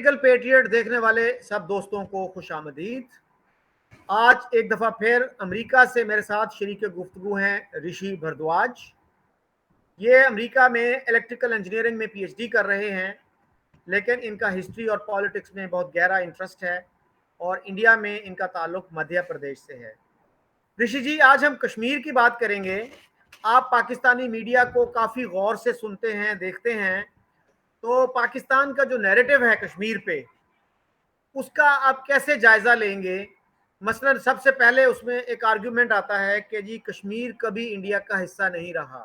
Political patriot देखने वाले सब दोस्तों को खुशामदीद। आज एक दफ़ा फिर अमेरिका से मेरे साथ शरीक गुफ्तगू हैं ऋषि भारद्वाज। ये अमेरिका में इलेक्ट्रिकल इंजीनियरिंग में पीएचडी कर रहे हैं, लेकिन इनका हिस्ट्री और पॉलिटिक्स में बहुत गहरा इंटरेस्ट है और इंडिया में इनका ताल्लुक मध्य प्रदेश से है। ऋषि जी, आज हम कश्मीर की बात करेंगे। आप पाकिस्तानी मीडिया को काफ़ी गौर से सुनते हैं, देखते हैं, तो पाकिस्तान का जो नैरेटिव है कश्मीर पे, उसका आप कैसे जायजा लेंगे? मसलन सबसे पहले उसमें एक आर्गुमेंट आता है कि जी कश्मीर कभी इंडिया का हिस्सा नहीं रहा।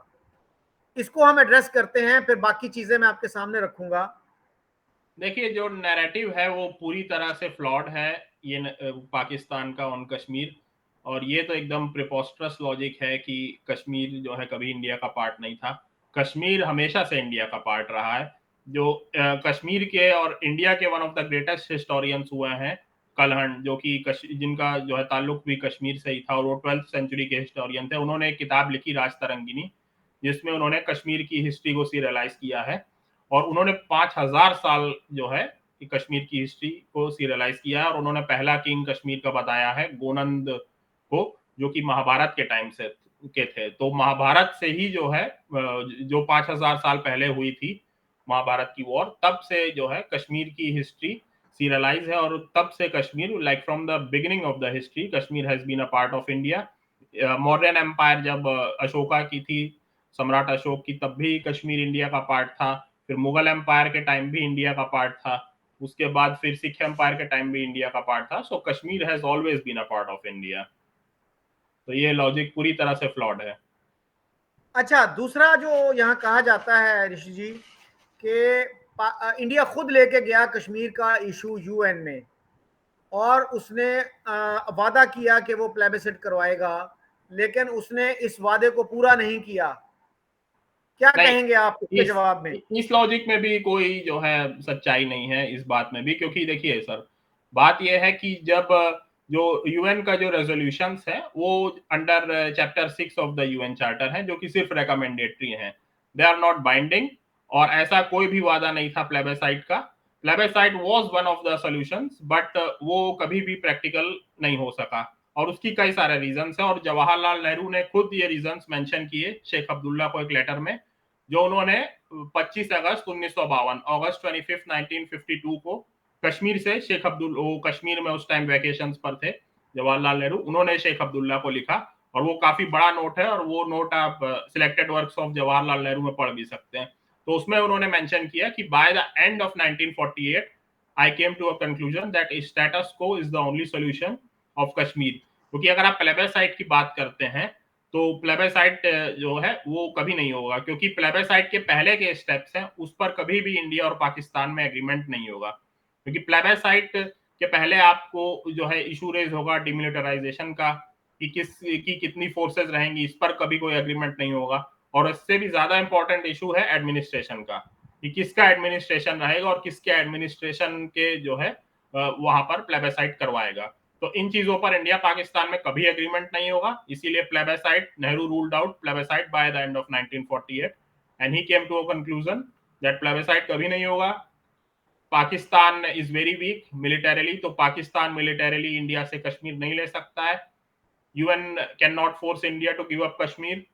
इसको हम एड्रेस करते हैं, फिर बाकी चीजें मैं आपके सामने रखूंगा। देखिए, जो नैरेटिव है वो पूरी तरह से फ्लॉड है। ये पाकिस्तान का ऑन कश्मीर, और ये तो एकदम प्रिपोस्टरस लॉजिक है कि कश्मीर जो है कभी इंडिया का पार्ट नहीं था। कश्मीर हमेशा से इंडिया का पार्ट रहा है। जो कश्मीर के और इंडिया के one of the greatest historians हुए हैं कलहण, जो कि जिनका जो है ताल्लुक भी कश्मीर से ही था, और वो 12th सेंचुरी के हिस्टोरियन थे। उन्होंने एक किताब लिखी राज तरंगिनी, जिसमें उन्होंने कश्मीर की हिस्ट्री को सीरियलाइज किया है, और उन्होंने 5000 साल जो है कश्मीर की हिस्ट्री को सीरियलाइज किया है। और उन्होंने पहला किंग कश्मीर का बताया है गोनंद को, जो कि महाभारत के टाइम से के थे। तो महाभारत से ही जो है, जो 5000 साल पहले हुई थी महाभारत की वॉर, तब से जो है कश्मीर की हिस्ट्री सीरियलाइज है। और तब से Kashmir, like from the beginning of the history, Kashmir has been a part of India. Mauryan empire जब अशोका की थी, सम्राट अशोक की, तब भी कश्मीर इंडिया का पार्ट था। फिर मुगल एम्पायर के टाइम भी इंडिया का पार्ट था। उसके बाद फिर सिख एम्पायर के टाइम भी इंडिया का पार्ट था। So Kashmir has always been a part of India. तो ये लॉजिक पूरी तरह से फ्लॉड है। अच्छा, दूसरा जो यहाँ कहा जाता है ऋषि जी कि इंडिया खुद लेके गया कश्मीर का इशू यूएन में, और उसने वादा किया कि वो प्लेबिसिट करवाएगा, लेकिन उसने इस वादे को पूरा नहीं किया। क्या नहीं, कहेंगे आप इसके इस जवाब में? इस लॉजिक में भी कोई जो है सच्चाई नहीं है, इस बात में भी। क्योंकि देखिए सर, बात यह है कि जब जो यूएन का जो रेजोल्यूशंस है वो under chapter 6 of the UN charter है, जो कि सिर्फ रिकमेंडेटरी हैं, दे आर नॉट बाइंडिंग। और ऐसा कोई भी वादा नहीं था प्लेबेसाइट का। Plebiscite was one of the solutions, but वो कभी भी प्रैक्टिकल नहीं हो सका, और उसकी कई सारे रीजंस हैं। और जवाहरलाल नेहरू ने खुद ये रीजंस मेंशन किए शेख अब्दुल्ला को एक लेटर में, जो उन्होंने 25 अगस्त 1952, अगस्त 25 1952 को कश्मीर से शेख अब्दुल, वो कश्मीर में उस टाइम वेकेशंस पर थे जवाहरलाल नेहरू, उन्होंने शेख अब्दुल्ला को लिखा। और वो काफी बड़ा नोट है, और वो नोट आप selected works of Jawaharlal Nehru में पढ़ भी सकते हैं। तो उसमें उन्होंने मेंशन किया कि by the end of 1948 I came to a conclusion that status quo is the only solution of Kashmir. क्योंकि अगर आप प्लेबेसाइट की बात करते हैं, तो प्लेबेसाइट जो है वो कभी नहीं होगा, क्योंकि प्लेबेसाइट के पहले के स्टेप्स हैं, उस पर कभी भी इंडिया और पाकिस्तान में एग्रीमेंट नहीं होगा। क्योंकि प्लेबेसाइट के पहले आपको जो है इशू रेज होगा डिमिलिटराइजेशन का, कि कितनी फोर्सेस रहेंगी, इस पर कभी कोई एग्रीमेंट नहीं होगा। और इससे भी ज्यादा इंपॉर्टेंट इशू है एडमिनिस्ट्रेशन का, कि किसका एडमिनिस्ट्रेशन रहेगा और किसके एडमिनिस्ट्रेशन के जो है वहां पर प्लेबेसाइट करवाएगा। तो इन चीजों पर इंडिया पाकिस्तान में कभी एग्रीमेंट नहीं होगा। इसीलिए plebiscite, Nehru ruled out plebiscite by the end of 1948, and he came to a conclusion that plebiscite कभी नहीं होगा। Pakistan is very weak militarily, तो पाकिस्तान मिलिटरीली इंडिया से कश्मीर नहीं ले सकता है। UN can not force India to give up Kashmir,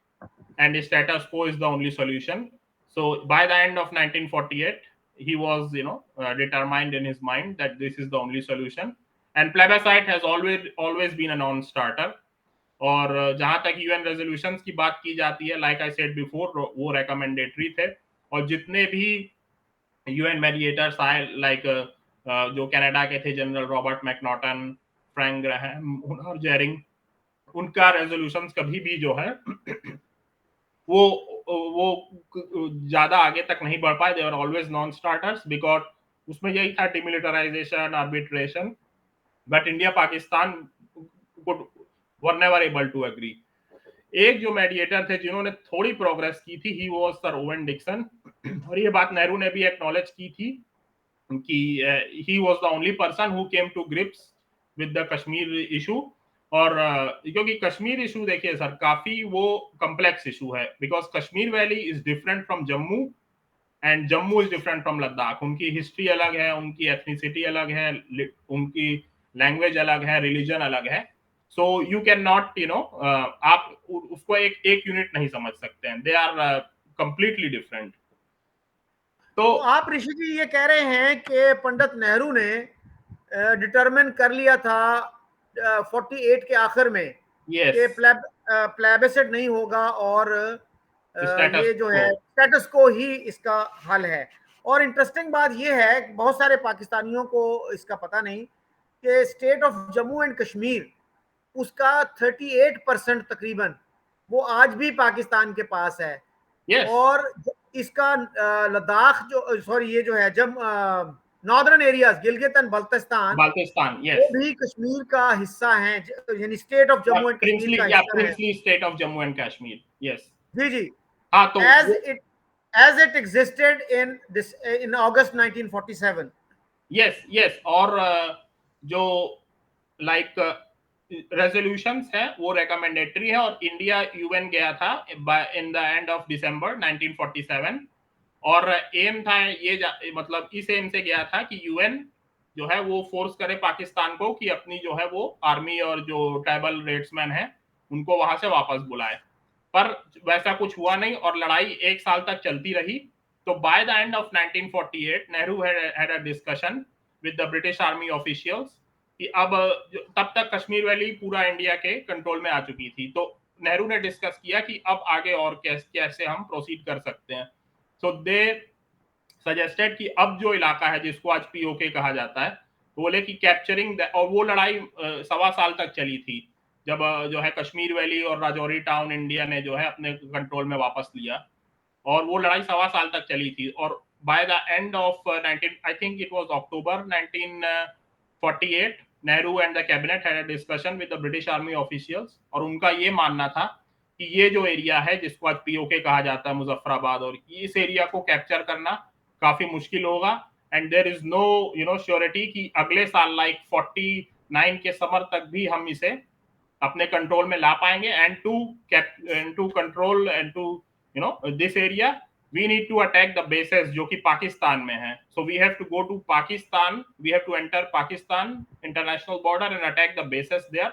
and status quo is the only solution. So by the end of 1948, he was, determined in his mind that this is the only solution. And plebiscite has always been a non-starter. और जहां तक UN resolutions की बात की जाती है, like I said before, वो recommendatory थे। और जितने भी यूएन मेडिएटर्स आए, लाइक जो कनाडा के थे, general Robert McNaughton, Frank Graham और जेरिंग, उनका रेजोल्यूशंस कभी भी जो है वो ज्यादा आगे तक नहीं बढ़ पाए। They are always non starters, because उसमें यही था demilitarisation, arbitration. But India Pakistan were never able to agree. एक जो मेडिएटर थे जिन्होंने थोड़ी प्रोग्रेस की थी, he was sir Owen Dixon. और ये बात नेहरू ने भी एक्नॉलेज की थी कि he was the only person who came to grips with the Kashmir issue. और क्योंकि कश्मीर इशू देखिए सर, काफी वो कॉम्प्लेक्स इशू है, because Kashmir valley is different from Jammu, and Jammu is different from Ladakh. उनकी हिस्ट्री अलग है, उनकी एथनिसिटी अलग है, उनकी लैंग्वेज अलग है, रिलीजन अलग है। सो यू कैन नॉट आप उसको एक यूनिट नहीं समझ सकते हैं। They are completely different. तो आप ऋषि जी ये कह रहे हैं कि पंडित नेहरू ने डिटरमिन कर लिया था 48 के आखिर में कि यस, प्लेबिसिट नहीं होगा और स्टेटस ये जो को। है स्टेटस को ही इसका हल है। और इंटरेस्टिंग बात ये है, बहुत सारे पाकिस्तानियों को इसका पता नहीं कि state of Jammu and Kashmir, उसका 38% तकरीबन वो आज भी पाकिस्तान के पास है। यस, और इसका लद्दाख जो, सॉरी, ये जो है जब northern areas Gilgit and Baltistan, Baltistan, वो यस, भी कश्मीर का हिस्सा है, यानी state of Jammu and Kashmir का हिस्सा है। Princely state of Jammu and Kashmir, yes. जी जी। हाँ, तो एज वो, it as it existed in August 1947। Yes yes. और जो लाइक रेजोल्यूशंस है वो रिकमेंडेटरी है, और इंडिया यूएन गया था in the end of December 1947। और एम था ये मतलब इस एम से गया था कि यूएन जो है वो फोर्स करे पाकिस्तान को कि अपनी जो है वो आर्मी और जो ट्राइबल रेड्समैन है उनको वहां से वापस बुलाए। पर वैसा कुछ हुआ नहीं और लड़ाई एक साल तक चलती रही। तो bye the end of 1948 Nehru had a discussion with the British army officials कि अब तब तक कश्मीर वैली पूरा इंडिया के कंट्रोल में आ चुकी थी। तो नेहरू ने डिस्कस किया कि अब आगे और कैसे हम प्रोसीड कर सकते हैं। सो दे सजेस्टेड कि अब जो इलाका है जिसको आज पीओके कहा जाता है, तो बोले कि कैप्चरिंग, और वो लड़ाई 1.25 साल तक चली थी, जब जो है कश्मीर वैली और राजौरी टाउन इंडिया ने जो है अपने कंट्रोल में वापस लिया। और वो लड़ाई 1.25 साल तक चली थी। और bye the end of 19, I think it was October 1948, Nehru and the cabinet had a discussion with the British army officials, और उनका ये मानना था कि ये जो एरिया है जिसको आज पीओके कहा जाता है, मुजफ्फराबाद, और इस एरिया को कैप्चर करना काफी मुश्किल होगा। And there is no surety कि अगले साल लाइक 49 के समर तक भी हम इसे अपने कंट्रोल में ला पाएंगे। And to control and to this area we need to attack the bases जो कि पाकिस्तान में है। So we have to go to Pakistan, we have to enter Pakistan international border and attack the bases there.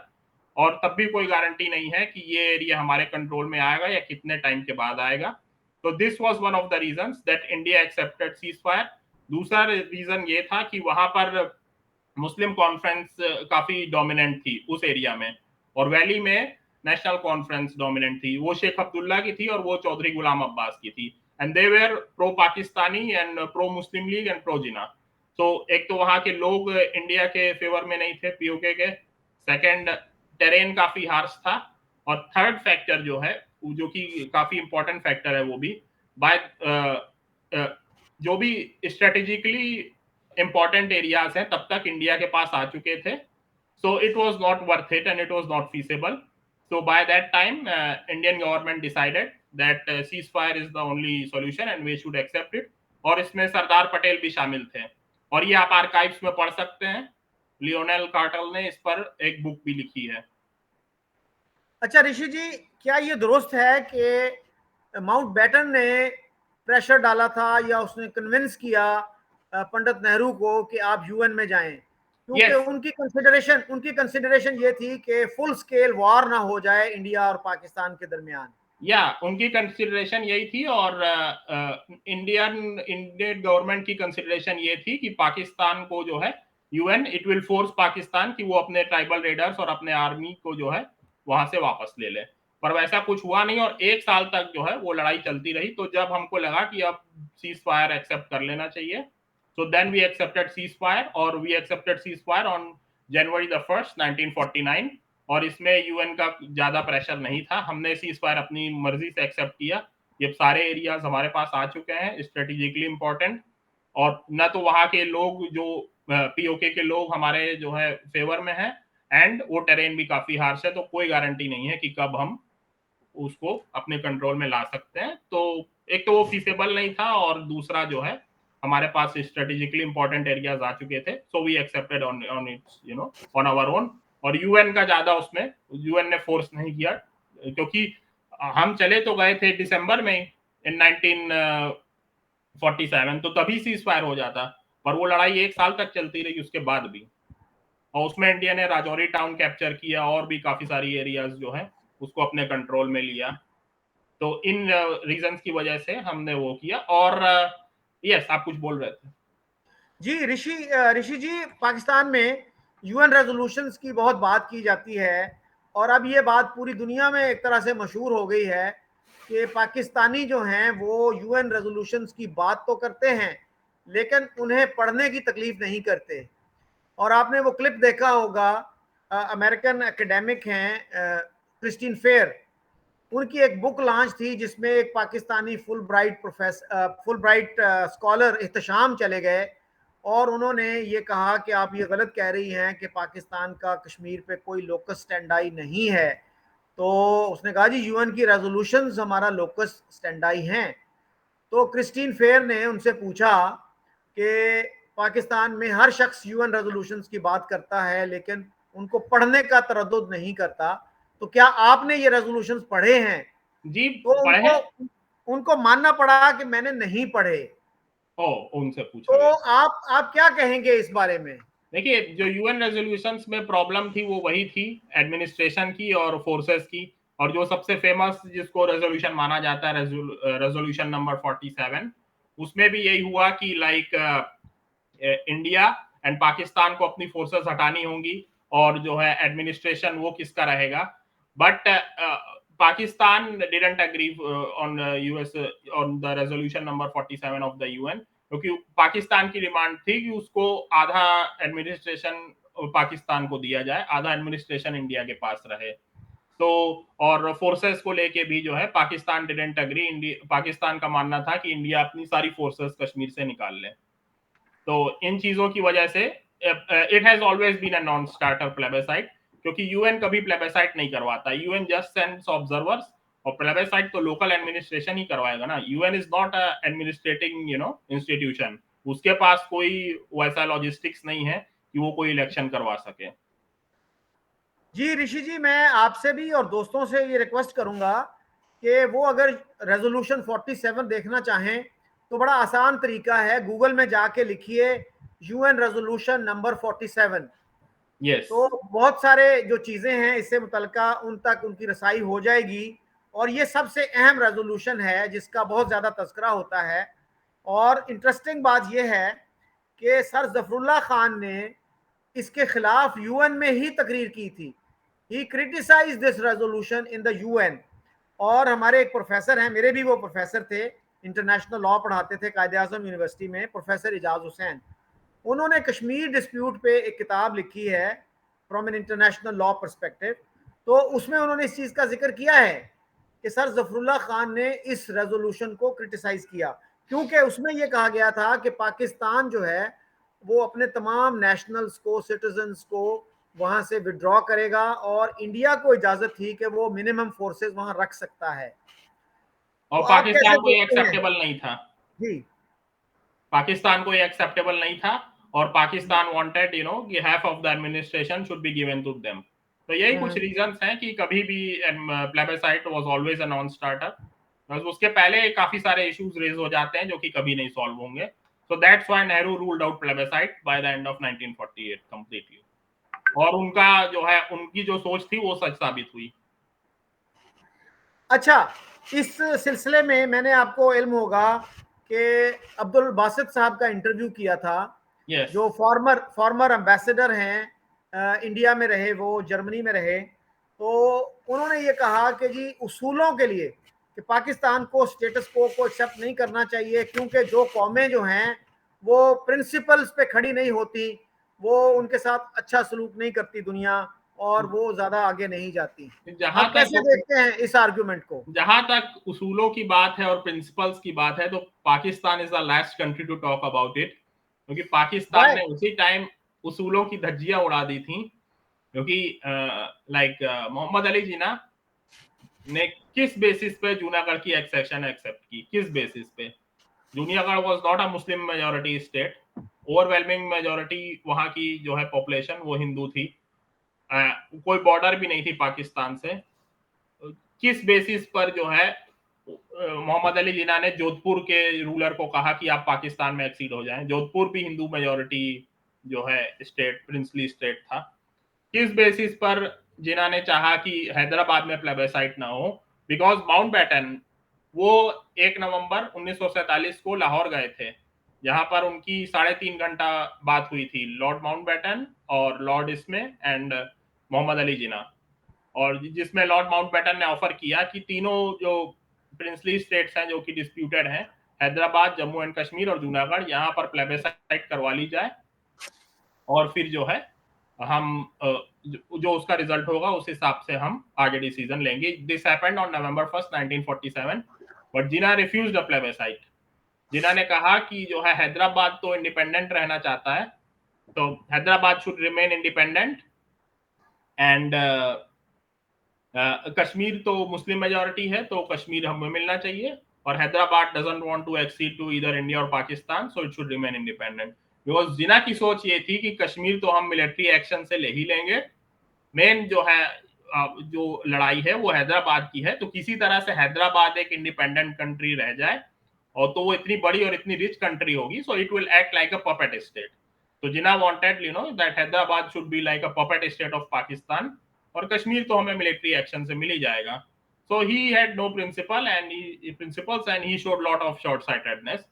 और तब भी कोई गारंटी नहीं है कि ये एरिया हमारे कंट्रोल में आएगा या कितने टाइम के बाद आएगा। तो this was one of the reasons that India accepted cease fire. दूसरा रीजन ये था कि वहां पर मुस्लिम कॉन्फ्रेंस काफी डोमिनेंट थी उस एरिया में, और वैली में नेशनल कॉन्फ्रेंस डोमिनेंट थी। वो शेख अब्दुल्ला की थी और वो चौधरी गुलाम अब्बास की थी। And they were pro Pakistani and pro Muslim league and pro Jinnah. तो एक तो वहां के लोग इंडिया के फेवर में नहीं थे पीओके के, सेकंड टेरेन काफी हार्श था, और थर्ड फैक्टर जो है जो कि काफी इंपॉर्टेंट फैक्टर है वो भी, बाय जो भी स्ट्रेटेजिकली इंपॉर्टेंट एरियाज हैं तब तक इंडिया के पास आ चुके थे। So it was not worth it and it was not feasible. So by that time Indian government decided that ceasefire is the only solution and we should accept it. और इसमें सरदार पटेल भी शामिल थे, और ये आप आर्काइव्स में पढ़ सकते हैं। लियोनेल कार्टल ने इस पर एक बुक भी लिखी है। अच्छा ऋषि जी, क्या ये दुरुस्त है कि माउंट बैटन ने प्रेशर डाला था या उसने कन्विंस किया पंडित नेहरू को कि आप यूएन में जाएं, क्योंकि यस, उनकी कंसिडरेशन ये थी कि फुल स्केल वॉर ना हो जाए इंडिया और पाकिस्तान के दरमियान। या उनकी कंसिडरेशन यही थी, और इंडियन गवर्नमेंट की कंसिडरेशन ये थी कि पाकिस्तान को जो है UN it will force Pakistan कि वो अपने ट्राइबल रेडर्स और अपने आर्मी को जो है वहां से वापस ले ले। पर वैसा कुछ हुआ नहीं, और एक साल तक जो है वो लड़ाई चलती रही। तो जब हमको लगा कि अब सीज फायर एक्सेप्ट कर लेना चाहिए, so then we accepted ceasefire, और we accepted ceasefire on January the 1st 1949। और इसमें यूएन का ज्यादा प्रेशर नहीं था, हमने सीज फायर अपनी मर्जी से एक्सेप्ट किया। ये सारे एरियाज हमारे पास आ चुके हैं, स्ट्रेटेजिकली इंपॉर्टेंट, और न तो वहां के लोग जो पीओके के लोग हमारे जो है फेवर में है, एंड वो टेरेन भी काफी हार्श है। तो कोई गारंटी नहीं है कि कब हम उसको अपने कंट्रोल में ला सकते हैं। तो एक तो वो फीसेबल नहीं था, और दूसरा जो है हमारे पास स्ट्रेटेजिकली इंपॉर्टेंट एरियाज आ चुके थे। So we accepted on its on our own. और यूएन का ज्यादा उसमें यूएन ने फोर्स नहीं किया, क्योंकि हम चले तो गए थे दिसंबर में इन 19 47, तो तभी सीज फायर हो जाता, पर वो लड़ाई 1 साल तक चलती रही उसके बाद भी, और उसमें इंडिया ने राजौरी टाउन कैप्चर किया और भी काफी सारी एरियाज जो है उसको अपने कंट्रोल में लिया। तो इन रीजंस की वजह से हमने वो किया। और यस, आप कुछ बोल रहे थे। जी ऋषि जी, पाकिस्तान में यूएन रेजोल्यूशंस की बहुत बात की जाती है और अब ये बात पूरी दुनिया में एक तरह से मशहूर हो गई है कि पाकिस्तानी जो हैं वो यूएन रेजोल्यूशंस की बात तो करते हैं लेकिन उन्हें पढ़ने की तकलीफ नहीं करते। और आपने वो क्लिप देखा होगा, अमेरिकन एकेडमिक हैं क्रिस्टीन फेयर, उनकी एक बुक लॉन्च थी जिसमें एक Pakistani full bright scholar Ehtesham चले गए और उन्होंने ये कहा कि आप ये गलत कह रही हैं कि पाकिस्तान का कश्मीर पे कोई लोकस स्टैंडाई नहीं है। तो उसने कहा जी यूएन की रेजोल्यूशंस हमारा लोकस स्टैंडाई हैं। तो क्रिस्टीन फेयर ने उनसे पूछा कि पाकिस्तान में हर शख्स यूएन रेजोल्यूशंस की बात करता है लेकिन उनको पढ़ने का तरद्दुद नहीं करता, तो क्या आपने ये रेजोल्यूशंस पढ़े हैं? जी तो पढ़े उनको हैं। उनको मानना पड़ा कि मैंने नहीं पढ़े। ओ, उनसे पूछा तो गया। आप क्या कहेंगे इस बारे में? देखिए, जो यूएन रेजोल्यूशंस में प्रॉब्लम थी वो वही थी, एडमिनिस्ट्रेशन की और फोर्सेस की। और जो सबसे फेमस जिसको रेजोल्यूशन माना जाता है, रेजोल्यूशन नंबर 47, उसमें भी यही हुआ कि लाइक इंडिया एंड पाकिस्तान को अपनी फोर्सेस हटानी होंगी और जो है एडमिनिस्ट्रेशन वो किसका रहेगा। But Pakistan didn't agree on US on the resolution number 47 of the UN, क्योंकि पाकिस्तान की डिमांड थी कि उसको आधा एडमिनिस्ट्रेशन पाकिस्तान को दिया जाए, आधा एडमिनिस्ट्रेशन इंडिया के पास रहे। तो और फोर्सेस को लेके भी जो है पाकिस्तान डिडंट एग्री। पाकिस्तान का मानना था कि इंडिया अपनी सारी फोर्सेस कश्मीर से निकाल ले। तो इन चीजों की वजह से it has always been a non starter plebiscite, क्योंकि यूएन कभी प्लेबेसाइट नहीं करवाता, यूएन जस्ट सेंड्स ऑब्जर्वर्स, और प्लेबेसाइट तो लोकल एडमिनिस्ट्रेशन ही करवाएगा ना। UN is not a administrating institution, उसके पास कोई वैसा लॉजिस्टिक्स नहीं है कि वो कोई इलेक्शन करवा सके। जी ऋषि जी, मैं आपसे भी और दोस्तों से ये रिक्वेस्ट करूंगा कि वो अगर रेजोल्यूशन 47 देखना चाहें तो बड़ा आसान तरीका है, गूगल में जाके लिखिए यूएन रेजोल्यूशन नंबर 47। यस। तो बहुत सारे जो चीज़ें हैं इससे मुतलका उन तक उनकी रसाई हो जाएगी। और ये सबसे अहम रेजोल्यूशन है जिसका बहुत ज़्यादा तस्करा होता है। और इंटरेस्टिंग बात यह है कि सर जफरुल्लाह खान ने इसके खिलाफ यूएन में ही तकरीर की थी। He criticise this resolution in the UN. और हमारे एक प्रोफेसर हैं, मेरे भी वो प्रोफेसर थे, इंटरनेशनल लॉ पढ़ाते थे कायदे आजम यूनिवर्सिटी में, प्रोफेसर इजाज हुसैन। उन्होंने कश्मीर डिस्प्यूट पे एक किताब लिखी है from an international law perspective. तो उसमें उन्होंने इस चीज़ का जिक्र किया है कि सर जफरुल्लाह खान ने इस रेजोल्यूशन को क्रिटिसाइज किया क्योंकि उसमें यह कहा गया था कि पाकिस्तान जो है वो अपने तमाम नेशनल्स को, सिटीजन्स को वहां से विड्रॉ करेगा और इंडिया को इजाजत थी कि वो मिनिमम फोर्सेस वहां रख सकता है। और तो आप पाकिस्तान कैसे को ये देखते हैं? एक्सेप्टेबल नहीं था। जी पाकिस्तान को ये एक्सेप्टेबल नहीं था, और पाकिस्तान वांटेड कि half of the administration should be given to them. तो यही कुछ रीजंस हैं कि कभी भी plebiscite was always a non starter, बस उसके पहले काफी सारे इश्यूज रेज हो जाते हैं जो कि कभी नहीं सॉल्व होंगे। So that's why Nehru ruled out plebiscite by the end of 1948 completely. और उनका जो है, उनकी जो सोच थी वो सच साबित हुई। अच्छा, इस सिलसिले में मैंने आपको इल्म होगा कि अब्दुल बासित साहब का इंटरव्यू किया था, यस। जो फॉर्मर एम्बेसडर हैं, इंडिया में रहे, वो जर्मनी में रहे। तो उन्होंने ये कहा कि जी उसूलों के लिए कि पाकिस्तान को स्टेटस को एक्सेप्ट नहीं करना चाहिए क्योंकि जो कौमें जो हैं वो प्रिंसिपल्स पे खड़ी नहीं होती, वो उनके साथ अच्छा सलूक नहीं करती दुनिया और वो ज्यादा आगे नहीं जाती। जहां आप कैसे तक देखते हैं इस आर्गुमेंट को? जहां तक उसूलों की बात है और प्रिंसिपल्स की बात है, तो Pakistan is the last country to talk about it, क्योंकि पाकिस्तान वाई? ने उसी टाइम उसूलों की धज्जियां उड़ा दी थी। क्योंकि लाइक मोहम्मद अली जिन्ना ने किस बेसिस पे जूनागढ़ की एक्सेशन एक्सेप्ट की, किस बेसिस पे? Junagadh was not a Muslim majority state, overwhelming majority वहां की जो है पॉपुलेशन वो हिंदू थी, कोई बॉर्डर भी नहीं थी पाकिस्तान से। किस बेसिस पर जो है मोहम्मद अली जिन्ना ने जोधपुर के रूलर को कहा कि आप पाकिस्तान में एक्सीड हो जाएं। जोधपुर भी हिंदू मेजोरिटी जो है स्टेट, प्रिंसली स्टेट था। किस बेसिस पर जिन्ना ने चाहा कि हैदराबाद में प्लेबेसाइट ना हो? बिकॉज माउंटबेटन वो 1 नवंबर 1947 को लाहौर गए थे, जहां पर उनकी 3.5 घंटा बात हुई थी लॉर्ड माउंटबेटन और लॉर्ड इसमें एंड मोहम्मद अली जिन्ना, और जिसमें लॉर्ड माउंटबेटन ने ऑफर किया कि तीनों जो प्रिंसली स्टेट्स हैं जो कि डिस्प्यूटेड हैं, हैदराबाद, जम्मू एंड कश्मीर और जूनागढ़, यहाँ पर प्लेबेसाइट करवा ली जाए और फिर जो है हम जो उसका रिजल्ट होगा उस हिसाब से हम आगे डिसीजन लेंगे। This happened on November 1st 1947, but Jinnah refused the plebiscite. Jinnah ने कहा कि जो है हैदराबाद तो इंडिपेंडेंट रहना चाहता है, तो Hyderabad should remain independent and Kashmir तो मुस्लिम मेजोरिटी है तो कश्मीर हमें मिलना चाहिए, और Hyderabad doesn't want to accede to either India और Pakistan, so it should remain independent. Because Jinnah की सोच ये थी कि कश्मीर तो हम मिलिट्री एक्शन से ले ही लेंगे, मेन जो है जो लड़ाई है वो हैदराबाद की है, तो किसी तरह से हैदराबाद एक इंडिपेंडेंट कंट्री रह जाए, और तो वो इतनी बड़ी और इतनी रिच कंट्री होगी, so it will act like a puppet state. तो Jinnah wanted that Hyderabad should be like a puppet state of Pakistan, और कश्मीर तो हमें मिलिट्री एक्शन से मिल ही जाएगा। So he had no principles and he showed lot of short sightedness,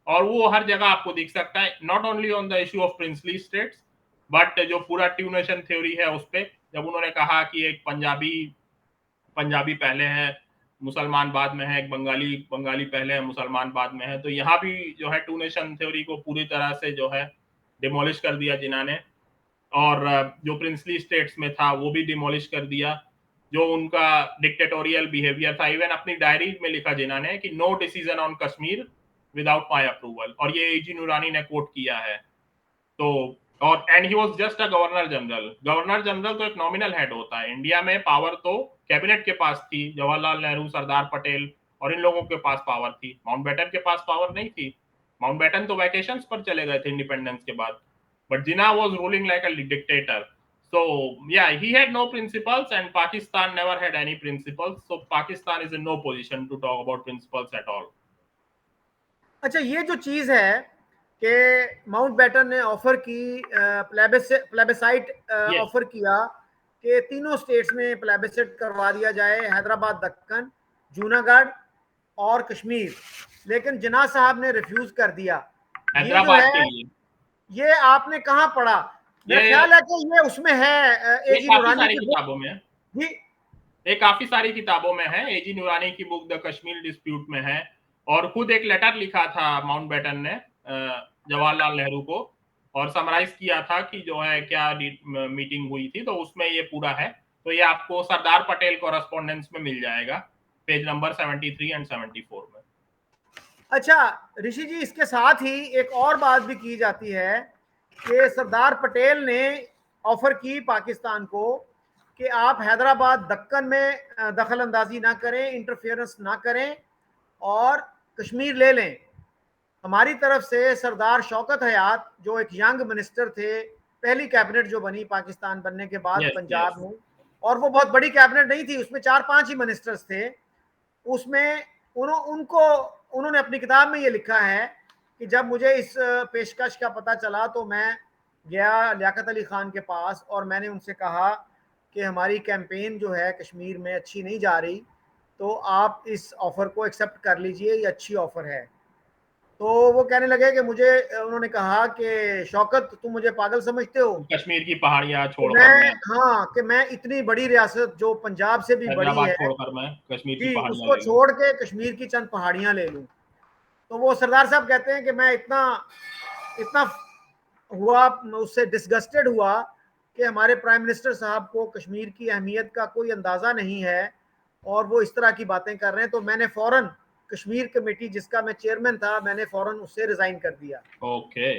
और वो हर जगह आपको दिख सकता है, not only on the issue of princely states, but जो पूरा टू नेशन थ्योरी है उस पर, जब उन्होंने कहा कि एक पंजाबी पहले है, मुसलमान बाद में है, एक बंगाली पहले है, मुसलमान बाद में है, तो यहाँ भी जो है टू नेशन थ्योरी को पूरी तरह से जो है डिमोलिश कर दिया जिन्ना ने, और जो प्रिंसली स्टेट्स में था वो भी डिमोलिश कर दिया। जो उनका डिक्टेटोरियल बिहेवियर था, इवन अपनी डायरी में लिखा जिन्ना ने कि no decision on Kashmir without my approval, और ये एजी नूरानी ने कोट किया है। तो और and he was just a governor general. Governor general तो एक नॉमिनल हेड होता है, इंडिया में पावर तो कैबिनेट के पास थी, जवाहरलाल नेहरू, सरदार पटेल और इन लोगों के पास पावर थी, माउंटबेटन के पास पावर नहीं थी। माउंटबेटन तो वैकेशंस पर चले गए थे इंडिपेंडेंस के बाद, but Jinnah was ruling like a dictator. So yeah, he had no principles and Pakistan never had any principles, so Pakistan is in no position to talk about principles at all. अच्छा, ये जो चीज है कि Mountbatten ने offer की, प्लेबेसाइट Yes. Offer किया कि तीनों स्टेट्स में प्लेबेसाइट करवा दिया जाए, हैदराबाद, दक्कन, जूनागढ़ और कश्मीर, लेकिन जिन्ना साहब ने रिफ्यूज कर दिया। ये जो हैदराबाद के है, लिए ये आपने कहाँ पढ़ा? मेरा ये ख्याल है कि ये उसमें है, ये एजी काफी नूरानी सारी की बुक। किताबों में है, जी, ये काफी सारी किताबों में है, एजी नूरानी की बुक द कश्मीर डिस्प्यूट में है, और खुद एक लेटर लिखा था माउंटबेटन ने जवाहरलाल नेहरू को, और समराइज किया था कि जो है क्या मीटिंग हुई थी, तो उसमें ये पूरा है। तो ये आपको सरदार पटेल कॉरेस्पॉन्डेंस में मिल जाएगा, पेज नंबर 73 एंड 74 में। अच्छा ऋषि जी, इसके साथ ही एक और बात भी की जाती है कि सरदार पटेल ने ऑफर की पाकिस्तान को कि आप हैदराबाद, दक्कन में दखल अंदाजी ना करें, इंटरफेरेंस ना करें और कश्मीर ले लें। हमारी तरफ से सरदार शौकत हयात, जो एक यंग मिनिस्टर थे, पहली कैबिनेट जो बनी पाकिस्तान बनने के बाद यस यस। पंजाब में, और वो बहुत बड़ी कैबिनेट नहीं थी, उसमें 4-5 ही मिनिस्टर्स थे। उसमें उन्होंने अपनी किताब में ये लिखा है कि जब मुझे इस पेशकश का पता चला तो मैं गया लियाकत अली खान के पास और मैंने उनसे कहा कि हमारी कैंपेन जो है कश्मीर में अच्छी नहीं जा रही, तो आप इस ऑफ़र को एक्सेप्ट कर लीजिए, ये अच्छी ऑफ़र है। तो वो कहने लगे कि उन्होंने कहा कि शौकत, तुम मुझे पागल समझते हो? कश्मीर की पहाड़ियां कि छोड़कर मैं, हाँ, कि मैं इतनी बड़ी रियासत जो पंजाब से भी बड़ी हैदराबाद है, छोड़कर मैं कश्मीर की जी, पहाड़ियां उसको ले लूं। छोड़ के कश्मीर की चंद पहाड़ियां ले लूं। तो वो सरदार साहब कहते हैं कि मैं इतना इतना हुआ, उससे डिस्गस्टेड हुआ कि हमारे प्राइम मिनिस्टर साहब को कश्मीर की अहमियत का कोई अंदाज़ा नहीं है और वो इस तरह की बातें कर रहे हैं। तो मैंने फ़ौरन कश्मीर कमेटी, जिसका मैं चेयरमैन था, मैंने फ़ौरन उससे रिज़ाइन कर दिया। ओके,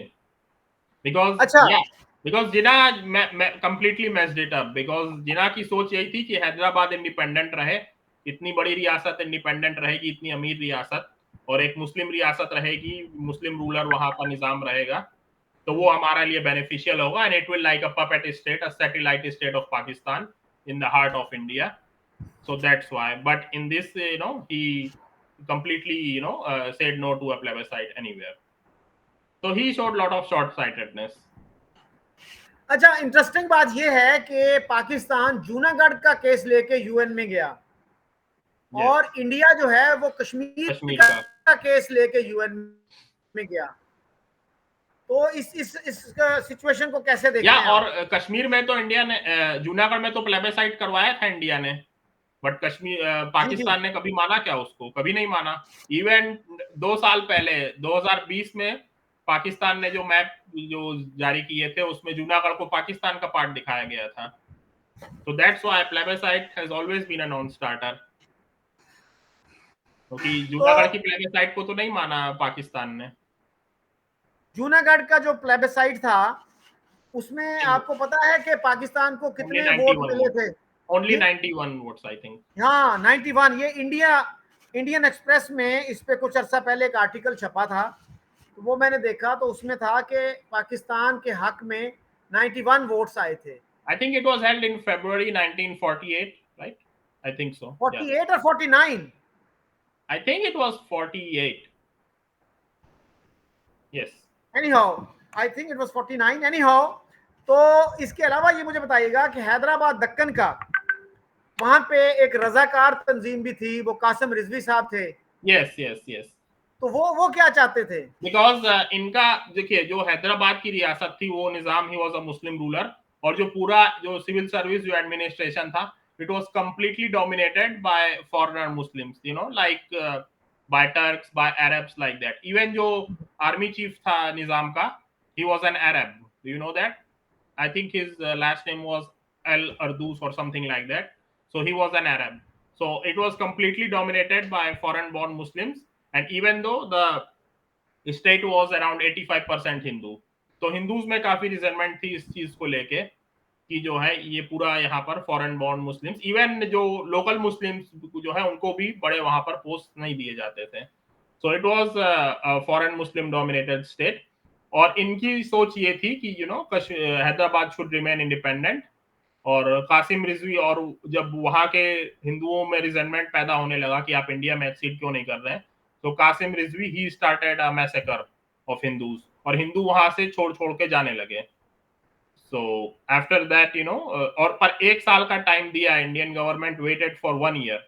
बिकॉज अच्छा, या बिकॉज जिना मैं completely messed it up, because Jinnah की सोच यही थी कि हैदराबाद इंडिपेंडेंट रहे, इतनी बड़ी रियासत इंडिपेंडेंट रहेगी, इतनी अमीर रियासत, और एक मुस्लिम रियासत रहेगी, मुस्लिम रूलर वहां का निजाम रहेगा, तो वो हमारे लिए बेनिफिशियल होगा, and it will like a puppet state, a satellite state of Pakistan in the heart of India. So that's why. But in this, he completely, said no to a plebiscite anywhere. So he showed lot of short-sightedness. अच्छा, interesting बात यह है कि पाकिस्तान जूनागढ़ का case लेके UN में गया, Yes, और इंडिया जो है वो कश्मीर कश्मीर का का केस लेके यूएन में गया। तो इस सिचुएशन को कैसे देखते हैं और आप? कश्मीर में तो इंडिया ने, जूनागढ़ में तो प्लेबेसाइट करवाया था इंडिया ने, बट कश्मीर, जी जी। पाकिस्तान ने कभी माना क्या उसको? कभी नहीं माना। इवन 2 साल पहले 2020 में पाकिस्तान ने जो मैप जो जारी किए थे उसमें जूनागढ़ को पाकिस्तान का पार्ट दिखाया गया था। तो that's why plebiscite has always been a non starter, क्योंकि तो जूनागढ़ की प्लेबेसाइट को तो नहीं माना पाकिस्तान ने। जूनागढ़ का जो प्लेबिसाइट था उसमें आपको पता है कि पाकिस्तान को ओनली कितने वोट 91 मिले वोट, थे? ओनली जी 91 वोट्स आई थिंक। हाँ, 91। ये इंडियन एक्सप्रेस में इस पे कुछ अर्सा पहले एक आर्टिकल छपा था, तो वो मैंने देखा, तो उसमें था कि पाकिस्तान के हक में 91 वोट्स आए थे। I think it was held in February 1948, right? I think so. Yeah. 48 और 49? I think it was 48. Yes. Anyhow, I think it was 49। Anyhow, तो इसके अलावा ये मुझे बताइएगा कि हैदराबाद दक्कन का वहां पे एक रजाकार तंजीम भी थी, वो कासिम रिजवी साहब थे। Yes, yes, yes. तो वो क्या चाहते थे? बिकॉज इनका देखिए, जो हैदराबाद की रियासत थी वो निजाम, he was a Muslim ruler, और जो पूरा जो सिविल सर्विस जो एडमिनिस्ट्रेशन था, it was completely dominated by foreigner Muslims, like by Turks, by Arabs, like that. Even जो आर्मी चीफ था निजाम का, he was an Arab, do you know that? I think his last name was Al Ardous or something like that. So he was an Arab. So it was completely dominated by foreign-born Muslims. And even though the state was around 85% Hindu, तो Hindus में काफी रिजर्मेंट थी इस चीज को लेके कि जो है ये पूरा यहाँ पर फॉरेन बॉर्न मुस्लिम्स, इवन जो लोकल मुस्लिम्स जो है उनको भी बड़े वहां पर पोस्ट नहीं दिए जाते थे। So it was foreign Muslim dominated state, और इनकी सोच ये थी कि हैदराबाद शुड रिमेन इंडिपेंडेंट। और कासिम रिजवी, और जब वहां के हिंदुओं में रिजेंटमेंट पैदा होने लगा कि आप इंडिया में एक्सीड क्यों नहीं कर रहे हैं, तो Qasim Rizvi he started a massacre of Hindus, और हिंदू वहां से छोड़ छोड़ के जाने लगे। सो आफ्टर दैट और पर 1 साल का टाइम दिया Indian government, waited for 1 year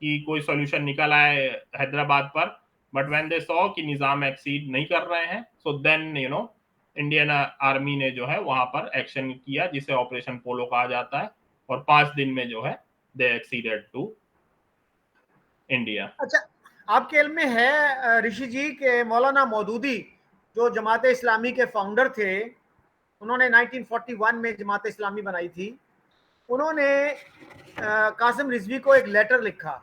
कि कोई सॉल्यूशन निकल आए हैदराबाद पर। बट व्हेन दे सॉ कि निजाम एक्सीड नहीं कर रहे हैं, सो देन इंडियन आर्मी ने जो है वहां पर एक्शन किया, जिसे ऑपरेशन पोलो कहा जाता है, और 5 दिन में जो है दे एक्सीडेड टू इंडिया। अच्छा, आपके इल्म में है ऋषि जी के मौलाना मौदूदी जो जमात इस्लामी के फाउंडर थे, उन्होंने 1941 में जमात इस्लामी बनाई थी, उन्होंने कासिम रिजवी को एक लेटर लिखा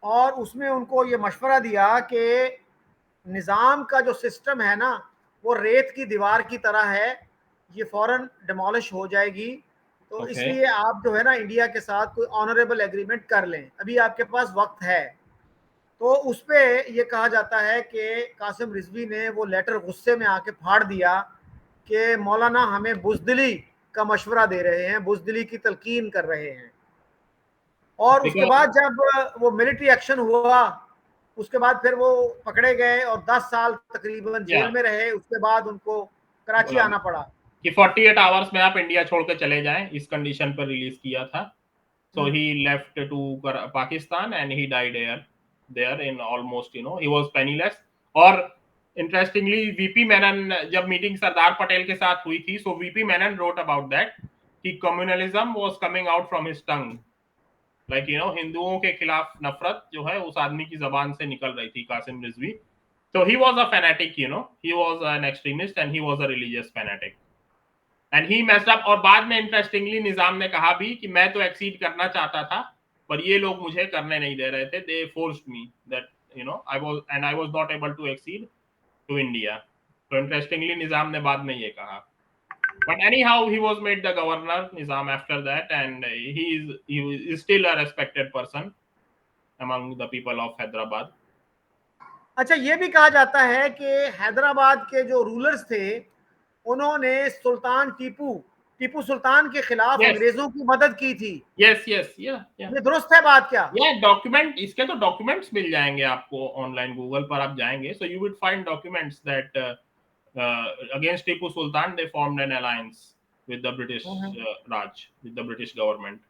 और उसमें उनको ये मशवरा दिया कि निज़ाम का जो सिस्टम है ना, वो रेत की दीवार की तरह है, ये फ़ौरन डिमोलिश हो जाएगी, तो ओके। इसलिए आप जो है ना इंडिया के साथ कोई ऑनरेबल एग्रीमेंट कर लें, अभी आपके पास वक्त है। तो उस पे ये कहा जाता है कि कासिम रिजवी ने वो लेटर गुस्से में आके फाड़ दिया कि मौलाना हमें बुज़दिली का मशवरा दे रहे हैं, बुज़दिली की तलकीन कर रहे हैं। और उसके बिकॉज बाद जब वो मिलिट्री एक्शन हुआ, उसके बाद फिर वो पकड़े गए और 10 साल तकरीबन या जेल में रहे, उसके बाद उनको कराची बोला आना पड़ा। कि 48 आवर्स में आप इंडिया छोड़ के चले जाएं, इस कंडीशन पर रिलीज किया था। So he left to Pakistan and he died there in almost, he was penniless. और interestingly वीपी मेनन, जब मीटिंग सरदार पटेल के साथ हुई थी, so VP Menon wrote about that कि communalism was coming out from his tongue, like हिंदुओं के खिलाफ नफरत जो है उस आदमी की जबान से निकल रही थी, Qasim Rizvi. So he was a fanatic, he was an extremist and he was a religious fanatic. And he messed up. और बाद में इंटरेस्टिंगली निजाम ने कहा भी कि मैं तो एक्सीड करना चाहता था, पर ये लोग मुझे करने नहीं दे रहे थे, they forced me that I was not able to accede to India. तो इंटरेस्टिंगली निजाम ने बाद में ये कहा। But anyhow he was made the governor Nizam after that, and he is still a respected person among the people of Hyderabad. अच्छा, ये भी कहा जाता है कि हैदराबाद के जो रूलर्स थे, उन्होंने सुल्तान टीपू टीपू सुल्तान के खिलाफ Yes. अंग्रेजों की मदद की थी। Yes, yes, yeah, yeah. ये दुरुस्त है बात क्या? डॉक्यूमेंट, इसके तो डॉक्यूमेंट्स मिल जाएंगे आपको ऑनलाइन, गूगल पर आप जाएंगे, so you would find documents that against Tipu Sultan they formed an alliance with the British Raj, with the British government.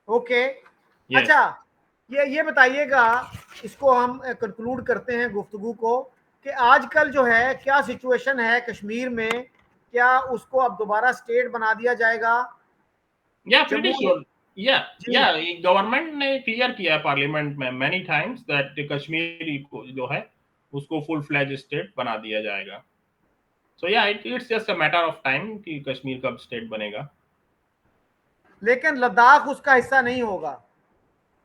Okay. Yes. अच्छा, ये बताइएगा, इसको हम कंक्लूड करते हैं गुफ्तगू को, कि आजकल जो है क्या सिचुएशन है कश्मीर में, क्या उसको अब दोबारा स्टेट बना दिया जाएगा? या प्रीटी जम्मू श्योर, या जी गवर्नमेंट ने क्लियर किया है पार्लियामेंट में मेनी टाइम्स दैट कश्मीर को जो है उसको फुल फ्लेज स्टेट बना दिया जाएगा। सो या it's just a matter of time कि कश्मीर कब स्टेट बनेगा। लेकिन लद्दाख उसका हिस्सा नहीं होगा।